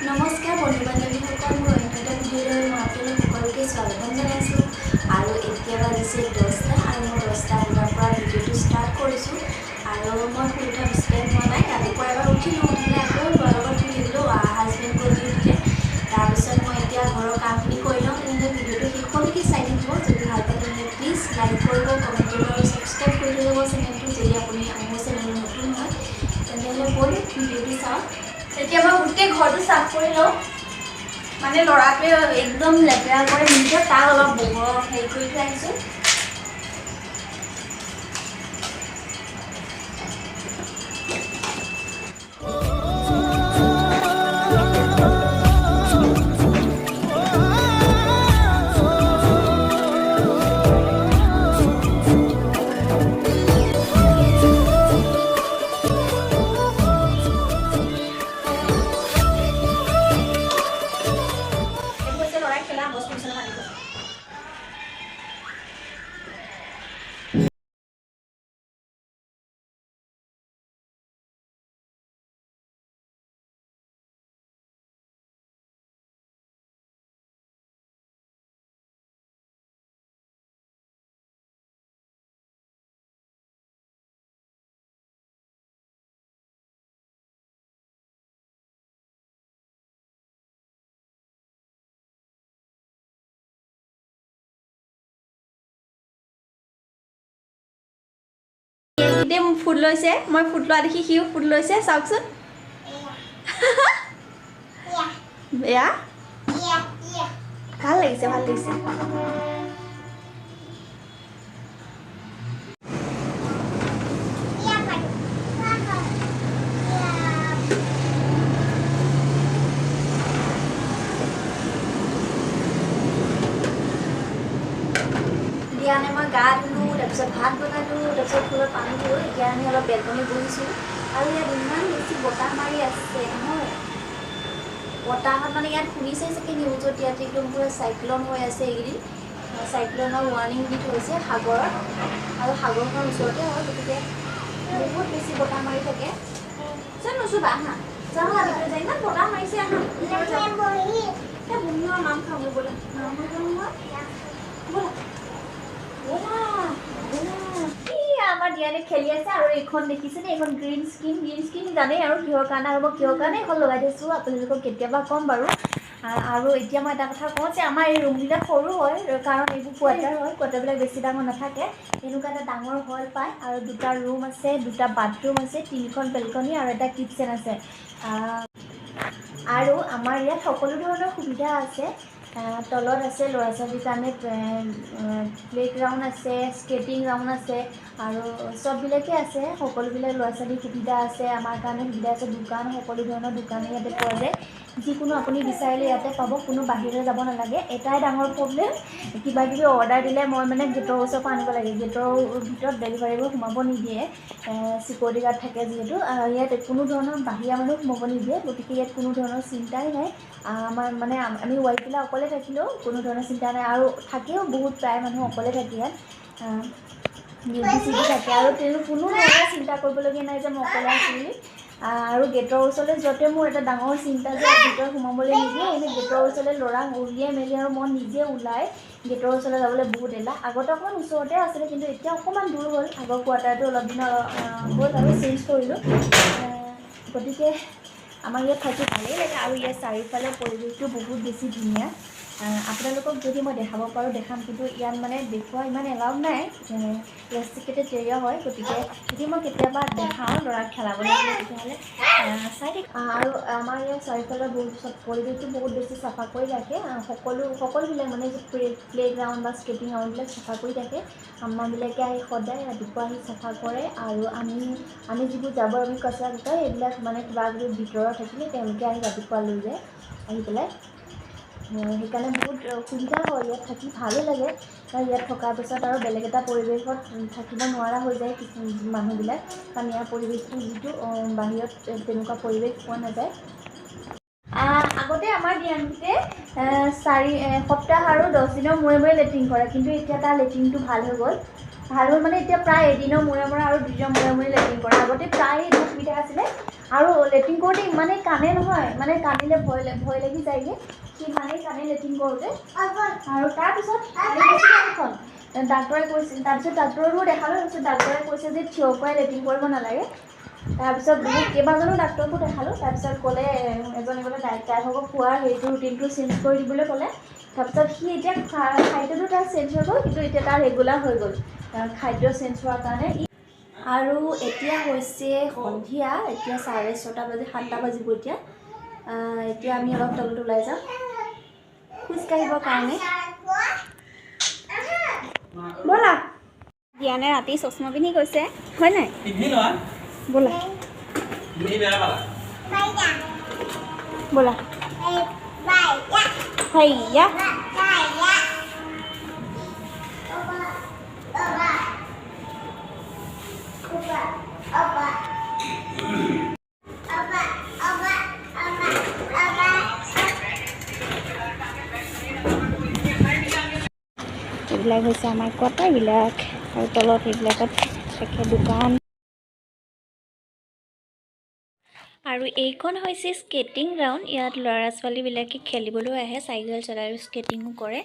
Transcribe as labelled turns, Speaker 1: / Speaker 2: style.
Speaker 1: নমস্কাৰ বন্ধু বান্ধৱীসকল, মোৰ অন্য এটা ভিডিঅ'লৈ মই আপোনালোক সকলোকে স্বাগতম জনাইছোঁ। আৰু এতিয়া বাজিছে 10টা আৰু মই 10টা বজাৰ পৰা ভিডিঅ'টো ষ্টাৰ্ট কৰিছোঁ। আৰু মই শুই উঠা বেছি টাইম হোৱা নাই। ৰাতিপুৱা এবাৰ উঠিলোঁ, উঠিলে আকৌ ল'ৰাৰ লগত শুই থাকিলোঁ, হাজবেণ্ড গৈ উঠিলে। তাৰপিছত মই এতিয়া ঘৰৰ কামখিনি কৰি লওঁ। তেনেহ'লে ভিডিঅ'টো শেষলৈকে চাই থাকিব। যদি ভাল পায় তেনেহ'লে প্লিজ লাইক কৰিব, কমেণ্ট কৰিব আৰু ছাবস্ক্ৰাইব কৰি থৈ যাব চেনেলটো, যদি আপুনি মোৰ চেনেল নতুন হয়। তেনেহ'লে ব'লক ভিডিঅ'টো চাওঁ। এতিয়া মই গোটেই ঘৰটো চাফ কৰি লওঁ। মানে ল'ৰাটোৱে একদম লেতেৰা কৰি নিজে তাক অলপ হেৰি কৰি থৈ আহিছোঁ। গোটেই মোক ফুট লৈছে, মই ফুট লোৱা দেখি সিও ফুট লৈছে, চাওকচোন। বেয়া ভাল লাগিছে, ভাল লাগিছে। এতিয়া আনে মই গা ধুলোঁ, তাৰপিছত ভাত বনালোঁ, তাৰপিছত ফুলত পানী দিলোঁ। এতিয়া আমি অলপ বেলকনি বহিছোঁ আৰু ইয়াত ইমান বেছি বতাহ মাৰি আছে নহয়। বতাহত মানে ইয়াত শুনিছে চাগে নিউজত, ইয়াত একদম পুৰা চাইক্লন হৈ আছে এইকেইদিন। চাইক্লনৰ ৱাৰ্ণিং দি থৈছে সাগৰত, আৰু সাগৰখনৰ ওচৰতে হয়, গতিকে বহুত বেছি বতাহ মাৰি থাকে। নুচুবা আহা, যাওঁ ভিতৰত যায়, ইমান বতাহ মাৰিছে, আহা বহি মাম খাওঁ ব'লা, আমাৰ দিয়ানে খেলি আছে। আৰু এইখন দেখিছেনে, এইখন গ্ৰীণ স্ক্ৰীণ জানেই আৰু কিহৰ কাৰণে, আৰু মই কিহৰ কাৰণে এইখন লগাই থৈছোঁ আপোনালোকক কেতিয়াবা ক'ম বাৰু। আৰু এতিয়া মই এটা কথা কওঁ যে আমাৰ এই ৰুমবিলাক সৰু হয়, কাৰণ এইবোৰ কোৱাৰ্টাৰ হয়, কোৱাৰ্টাৰবিলাক বেছি ডাঙৰ নাথাকে। এনেকুৱা এটা ডাঙৰ হল পায়, আৰু দুটা ৰুম আছে, দুটা বাথৰুম আছে, 3খন বেলকনি আৰু এটা কিটচেন আছে। আৰু আমাৰ ইয়াত সকলো ধৰণৰ সুবিধা আছে। তলত আছে ল'ৰা ছোৱালীৰ কাৰণে প্লেগ্ৰাউণ্ড আছে, স্কেটিং গ্ৰাউণ্ড আছে, আৰু চববিলাকেই আছে, সকলোবিলাক ল'ৰা ছোৱালীৰ সুবিধা আছে, আমাৰ কাৰণে সুবিধা আছে। দোকান, সকলো ধৰণৰ দোকানে ইয়াতে পোৱা যায়। যিকোনো আপুনি বিচাৰিলে ইয়াতে পাব, কোনো বাহিৰলৈ যাব নালাগে। এটাই ডাঙৰ প্ৰব্লেম, কিবা কিবি অৰ্ডাৰ দিলে মই মানে গেটৰ ওচৰৰ পৰা আনিব লাগে। গেটৰ ভিতৰত ডেলিভাৰীবোৰ সোমাব নিদিয়ে, চিকিউৰিটি গাৰ্ড থাকে যিহেতু। ইয়াত কোনো ধৰণৰ বাহিৰা মানুহ সোমাব নিদিয়ে, গতিকে ইয়াত কোনো ধৰণৰ চিন্তাই নাই। আমাৰ মানে আমি ৱাইফবিলাক অকলে থাকিলেও কোনো ধৰণৰ চিন্তা নাই, আৰু থাকেও বহুত প্ৰায় মানুহ অকলে থাকে ইয়াত, ডিউটি থাকে, আৰু কোনো ধৰণৰ চিন্তা কৰিবলগীয়া নাই যে মই অকলে আছোঁ বুলি। আৰু গেটৰ ওচৰলৈ যোৱাতে মোৰ এটা ডাঙৰ চিন্তা যে ভিতৰত সোমাবলৈ নিদিয়ে। এনেই গেটৰ ওচৰলৈ ল'ৰাক উলিয়াই মেলি আৰু মই নিজে ওলাই গেটৰ ওচৰলৈ যাবলৈ বহুত এলাহ। আগতে অকণমান ওচৰতে আছিলে, কিন্তু এতিয়া অকণমান দূৰ হ'ল। আগৰ কোৱাৰ্টাৰটো অলপ দিন হ'ল আৰু চেঞ্জ কৰিলোঁ। গতিকে আমাৰ ইয়াত থাকি ভালেই লাগে, আৰু ইয়াত চাৰিওফালে পৰিৱেশটো বহুত বেছি ধুনীয়া। আপোনালোকক যদি মই দেখাব পাৰোঁ দেখাম, কিন্তু ইয়াত মানে দেখুওৱা ইমান এলাউড নাই, ৰেষ্ট্ৰিক্টেড এৰিয়া হয়। গতিকে যদি মই কেতিয়াবা দেখাওঁ ল'ৰাক খেলাবলৈ হ'লে, তেতিয়াহ'লে চাই দিম। আৰু আমাৰ ইয়াত চাৰিওফালৰ পৰিৱেশটো বহুত বেছি চাফা কৰি ৰাখে। সকলোবিলাক মানে প্লেগ্ৰাউণ্ড বা স্কেটিং গ্ৰাউণ্ডবিলাক চাফা কৰি ৰাখে। আমাৰবিলাকে আহি সদায় ৰাতিপুৱা আহি চাফা কৰে, আৰু আমি যিবোৰ জাবৰ আমি কচৰা কুটাৰ এইবিলাক মানে কিবা কিবি ভিতৰত থাকিলে তেওঁলোকে আহি ৰাতিপুৱা লৈ যায় আহি পেলাই। সেইকাৰণে বহুত সুবিধা হয়, ইয়াত থাকি ভালো লাগে। ইয়াত থকাৰ পিছত আৰু বেলেগ এটা পৰিৱেশত থাকিব নোৱাৰা হৈ যায় মানুহবিলাক, কাৰণ ইয়াৰ পৰিৱেশটো যিটো বাহিৰত তেনেকুৱা পৰিৱেশ পোৱা নাযায়। আগতে আমাৰ দিয়ানতে সপ্তাহ আৰু 10 দিনৰ মূৰে মূৰে লেট্ৰিন কৰে, কিন্তু এতিয়া তাৰ লেট্ৰিনটো ভাল হৈ গ'ল। মানে এতিয়া প্ৰায় এদিনৰ মূৰে মূৰে আৰু 2 দিনৰ মূৰে মূৰে লেট্ৰিন কৰে। আগতে প্ৰায় এইটো সুবিধা আছিলে, আৰু লেট্ৰিন কৰোঁতে ইমানেই কান্দে নহয়, মানে কান্দিলে ভয় লাগি যায়গৈ, সি ইমানেই কান্দে লেট্ৰিন কৰোঁতে। আৰু তাৰপিছত ডাক্তৰে কৈছিল, তাৰপিছত ডাক্তৰকো দেখালোঁ, তাৰপিছত ডাক্তৰে কৈছে যে থিয় কৰাই লেট্ৰিন কৰিব নালাগে। তাৰপিছত কেইবাজনো ডাক্তৰকো দেখালোঁ, তাৰপিছত ক'লে এজনে ক'লে তাইভাগৰ খোৱাৰ সেইটো ৰুটিনটো চেঞ্জ কৰি দিবলৈ ক'লে। তাৰপিছত সি এতিয়া খাদ্যটো তাৰ চেঞ্জ হৈ গ'ল, কিন্তু এতিয়া তাৰ ৰেগুলাৰ হৈ গ'ল খাদ্য চেঞ্জ হোৱাৰ কাৰণে। আৰু এতিয়া হৈছে সন্ধিয়া, এতিয়া 6:30 বাজি 7টা বাজিব এতিয়া। এতিয়া আমি অলপ তলত ওলাই যাম খোজকাঢ়িবৰ কাৰণে। ব'লা। জ্ঞানে ৰাতি চশমা পিন্ধি গৈছে, হয় নাই? ব'লা ব'লা হেইয়া। এইবিলাক হৈছে আমাৰ কোৱাৰ্টাৰবিলাক, আৰু তলত এইবিলাকত থাকে দোকান। আৰু এইখন হৈছে স্কেটিং গ্ৰাউণ্ড, ইয়াত ল'ৰা ছোৱালীবিলাকে খেলিবলৈ আহে, চাইকেল চলাই আৰু স্কেটিঙো কৰে।